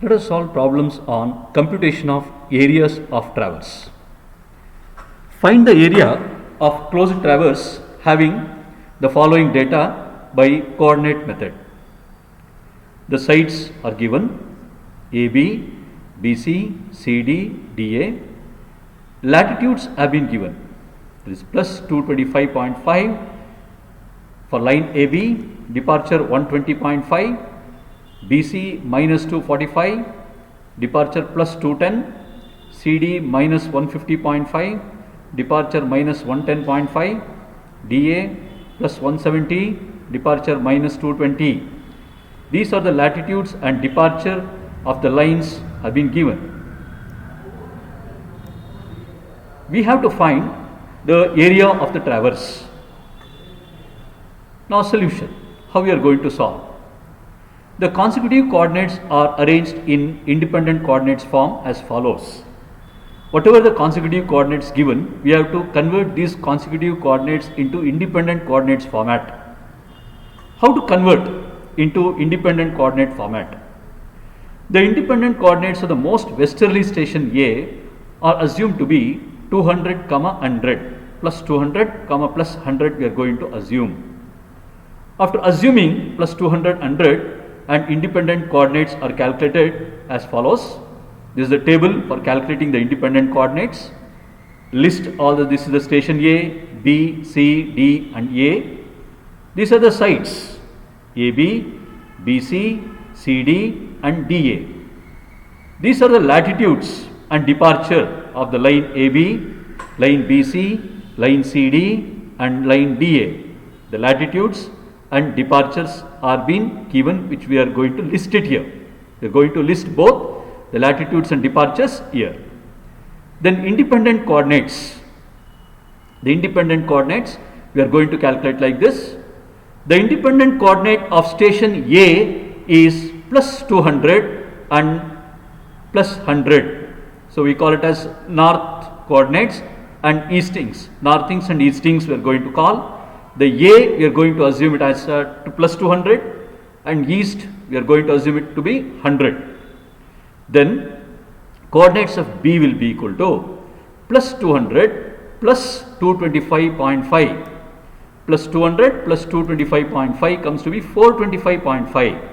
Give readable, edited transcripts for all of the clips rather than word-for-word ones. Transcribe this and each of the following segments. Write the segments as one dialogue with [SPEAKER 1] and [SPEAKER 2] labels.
[SPEAKER 1] Let us solve problems on computation of areas of traverse. Find the area of closed traverse having the following data by coordinate method. The sides are given AB, BC, CD, DA. Latitudes have been given. It is plus 225.5 for line AB, departure 120.5, BC minus 245, departure plus 210, CD minus 150.5, departure minus 110.5, DA plus 170, departure minus 220. These are the latitudes and departure of the lines have been given. We have to find the area of the traverse. Now solution, how we are going to solve. The consecutive coordinates are arranged in independent coordinates form as follows. Whatever the consecutive coordinates given, we have to convert these consecutive coordinates into independent coordinates format. How to convert into independent coordinate format? The independent coordinates of the most westerly station A are assumed to be 200, 100, plus 200, plus 100 we are going to assume. After assuming plus 200, 100 and independent coordinates are calculated as follows. This is the table for calculating the independent coordinates. List all this is the station A, B, C, D and A. These are the sides AB, BC, CD and DA. These are the latitudes and departure of the line AB, line BC, line CD and line DA. The latitudes and departures are being given, which we are going to list it here. We are going to list both the latitudes and departures here. Then independent coordinates. The independent coordinates we are going to calculate like this. The independent coordinate of station A is plus 200 and plus 100. So we call it as north coordinates and eastings. Northings and eastings we are going to call. The A we are going to assume it as to plus 200 and east we are going to assume it to be 100. Then coordinates of B will be equal to plus 200 plus 225.5 plus 200 plus 225.5 comes to be 425.5.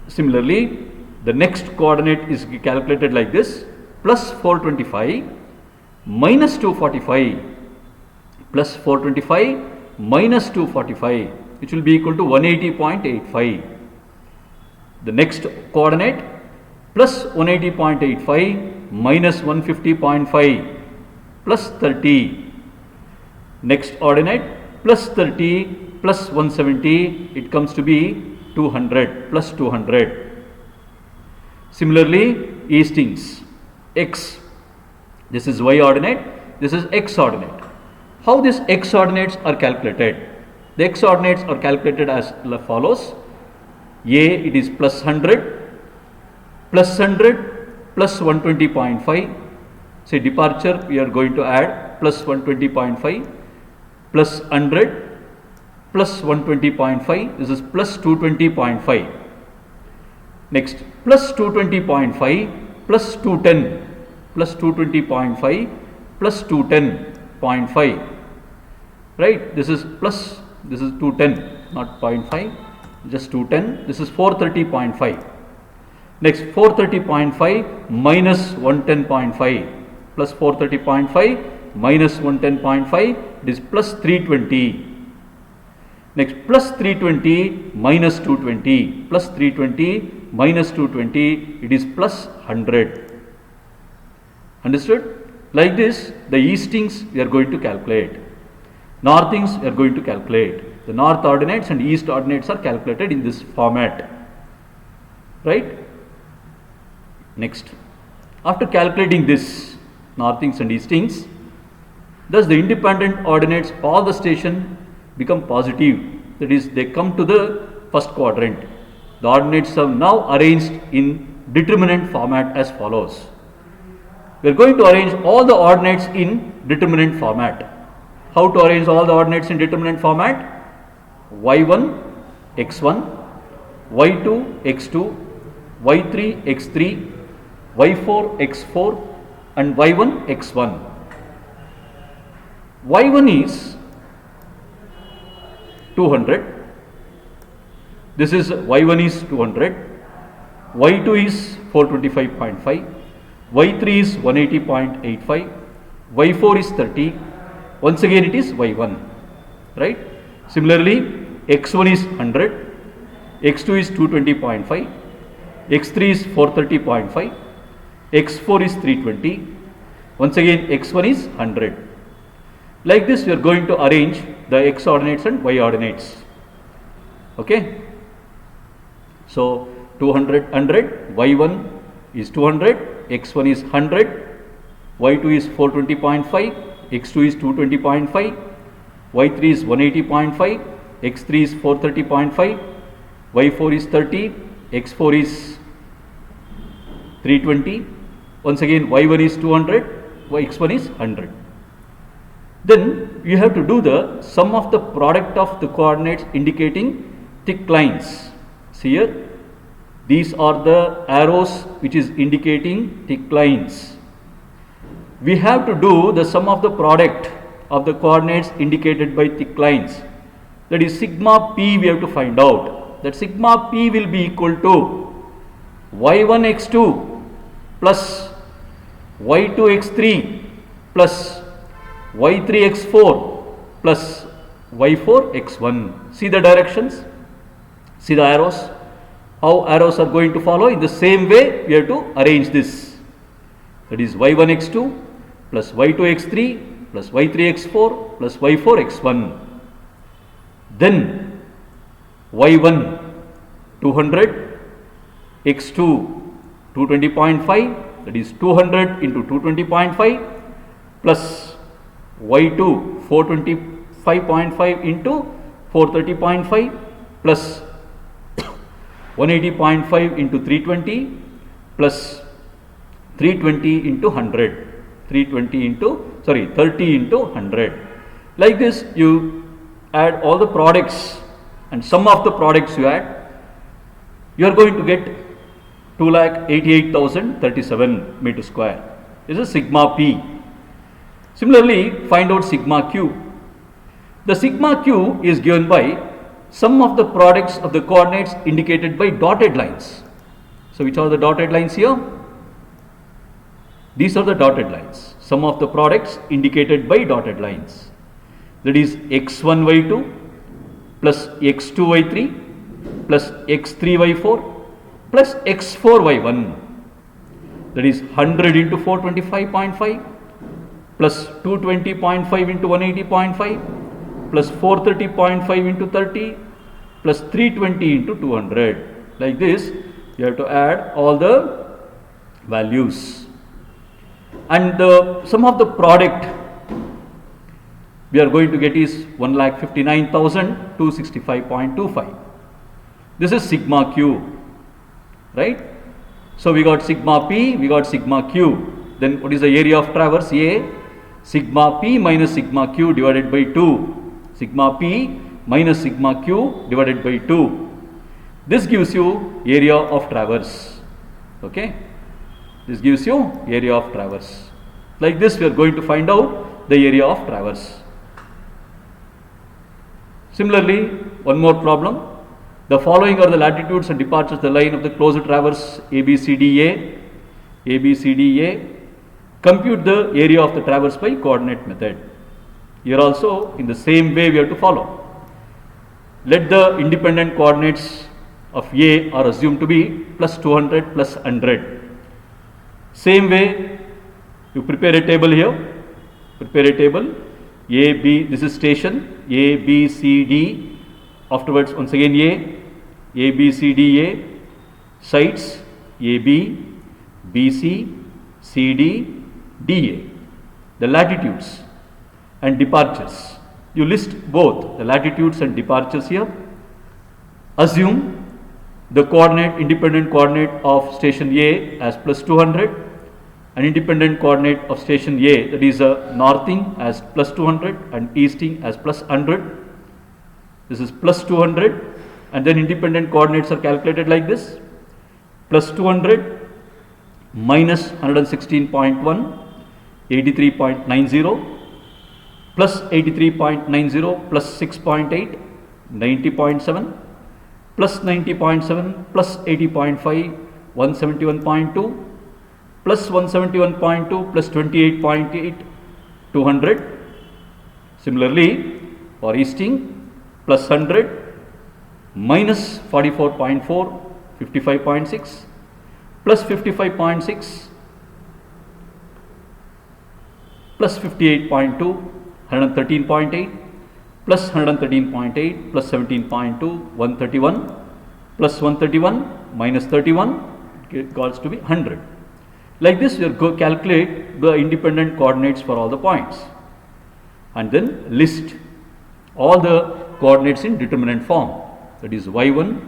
[SPEAKER 1] Similarly, the next coordinate is calculated like this: plus 425 minus 245 plus 425 minus 245, which will be equal to 180.85. The next coordinate plus 180.85 minus 150.5 plus 30. Next ordinate plus 30 plus 170, it comes to be 200 plus 200. Similarly, eastings x, this is y ordinate, this is x ordinate. How these x ordinates are calculated? The x ordinates are calculated as follows. A, it is plus 100, plus 100 plus 120.5. Say departure we are going to add plus 120.5 plus 100 plus 120.5. This is plus 220.5. Next plus 220.5 plus 210 plus 220.5 plus 210.5. Right, this is plus, this is 210, not 0.5, just 210. This is 430.5. Next 430.5 minus 110.5 plus 430.5 minus 110.5, it is plus 320. Next plus 320 minus 220 plus 320 minus 220, it is plus 100. Understood? Like this, the eastings we are going to calculate. Northings we are going to calculate. The north ordinates and east ordinates are calculated in this format. Right? Next, after calculating this, northings and eastings, thus the independent ordinates all the station become positive. That is, they come to the first quadrant. The ordinates are now arranged in determinant format as follows. We are going to arrange all the ordinates in determinant format. How to arrange all the ordinates in determinant format? y1, x1, y2, x2, y3 x3, y4 x4 and y1 x1. y1 is 200. This is y1 is 200, y2 is 425.5, y3 is 180.85, y4 is 30. Once again it is y1, right? Similarly, x1 is 100, x2 is 220.5, x3 is 430.5, x4 is 320. Once again x1 is 100. Like this we are going to arrange the x ordinates and y ordinates. Okay. So 200, 100, y1 is 200, x1 is 100, y2 is 420.5, x2 is 220.5, y3 is 180.5, x3 is 430.5, y4 is 30, x4 is 320. Once again y1 is 200, x1 is 100. Then you have to do the sum of the product of the coordinates indicating thick lines. See here, these are the arrows which is indicating thick lines. We have to do the sum of the product of the coordinates indicated by thick lines. That is sigma p we have to find out. That sigma p will be equal to y1 x2 plus y2 x3 plus y3 x4 plus y4 x1. See the directions? See the arrows? How arrows are going to follow? In the same way we have to arrange this. That is y1 x2 plus y2 x3 plus y3 x4 plus y4 x1. Then y1 200, x2 220.5, that is 200 into 220.5 plus y2 425.5 into 430.5 plus 180.5 into 320 plus 320 into 100, 30 into 100. Like this you add all the products and sum of the products you add, you are going to get 2,88,037 meter square. This is sigma p. Similarly, find out sigma q. The sigma q is given by sum of the products of the coordinates indicated by dotted lines. So which are the dotted lines here? These are the dotted lines. Sum of the products indicated by dotted lines. That is x1 y2 plus x2 y3 plus x3 y4 plus x4 y1. That is 100 into 425.5 plus 220.5 into 180.5 plus 430.5 into 30 plus 320 into 200. Like this you have to add all the values. And the sum of the product we are going to get is 1,59,265.25. This is sigma q, right? So we got sigma p, we got sigma q. Then what is the area of traverse? A, sigma p minus sigma q divided by 2. Sigma p minus sigma q divided by 2. This gives you area of traverse. Okay, this gives you area of traverse. Like this we are going to find out the area of traverse. Similarly, one more problem. The following are the latitudes and departures of the line of the closed traverse ABCDA. ABCDA. Compute the area of the traverse by coordinate method. Here also in the same way we have to follow. Let the independent coordinates of A are assumed to be plus 200 plus 100. Same way you prepare a table here. Prepare a table. A, B, this is station A, B, C, D. Afterwards once again A, B, C, D, A. Sites A, B, B, C, C, D, D, A. The latitudes and departures. You list both the latitudes and departures here. Assume the coordinate, independent coordinate of station A as plus 200, and independent coordinate of station A, that is northing, as plus 200 and easting as plus 100. This is plus 200, and then independent coordinates are calculated like this. plus 200 minus 116.1, 83.90 plus 83.90 plus 6.8, 90.7 plus 90.7 plus 80.5, 171.2 plus 171.2 plus 28.8, 200. Similarly, for easting, plus 100 minus 44.4, 55.6 plus 55.6 plus 58.2, 113.8 plus 113.8 plus 17.2, 131 plus 131 minus 31 equals to be 100. Like this, you go calculate the independent coordinates for all the points and then list all the coordinates in determinant form, that is y1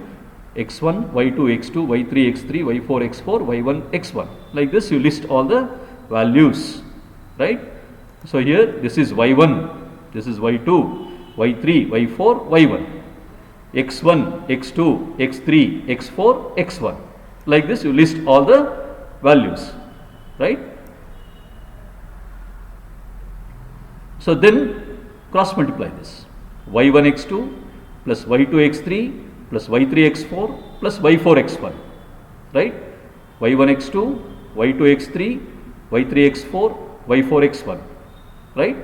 [SPEAKER 1] x1, y2 x2, y3 x3, y4 x4, y1 x1. Like this you list all the values, right? So here this is y1, this is y2, y3, y4, y1, x1, x2, x3, x4, x1. Like this you list all the values, right? So then cross multiply this, y1 x2 plus y2 x3 plus y3 x4 plus y4 x1, right? y1 x2, y2 x3, y3 x4, y4 x1, right?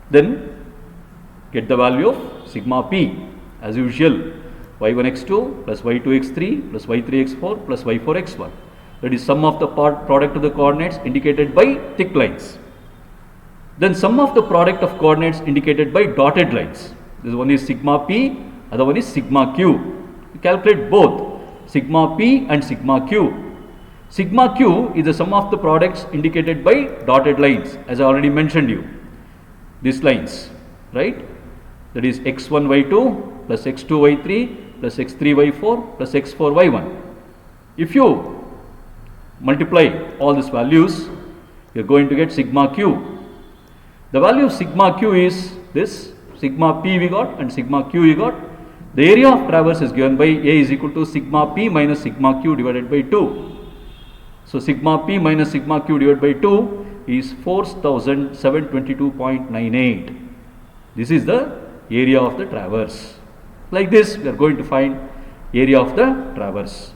[SPEAKER 1] Then get the value of sigma p as usual, y1 x2 plus y2 x3 plus y3 x4 plus y4 x1, that is sum of the product of the coordinates indicated by thick lines. Then sum of the product of coordinates indicated by dotted lines. This one is sigma p, other one is sigma q. You calculate both sigma p and sigma q. Sigma q is the sum of the products indicated by dotted lines, as I already mentioned you. These lines, right? That is x1 y2 plus x2 y3 plus x3 y4 plus x4 y1. If you multiply all these values, you are going to get sigma q. The value of sigma q is this, sigma p we got and sigma q we got. The area of traverse is given by A is equal to sigma p minus sigma q divided by 2. So sigma p minus sigma q divided by 2 is 4722.98. This is the area of the traverse. Like this we are going to find area of the traverse.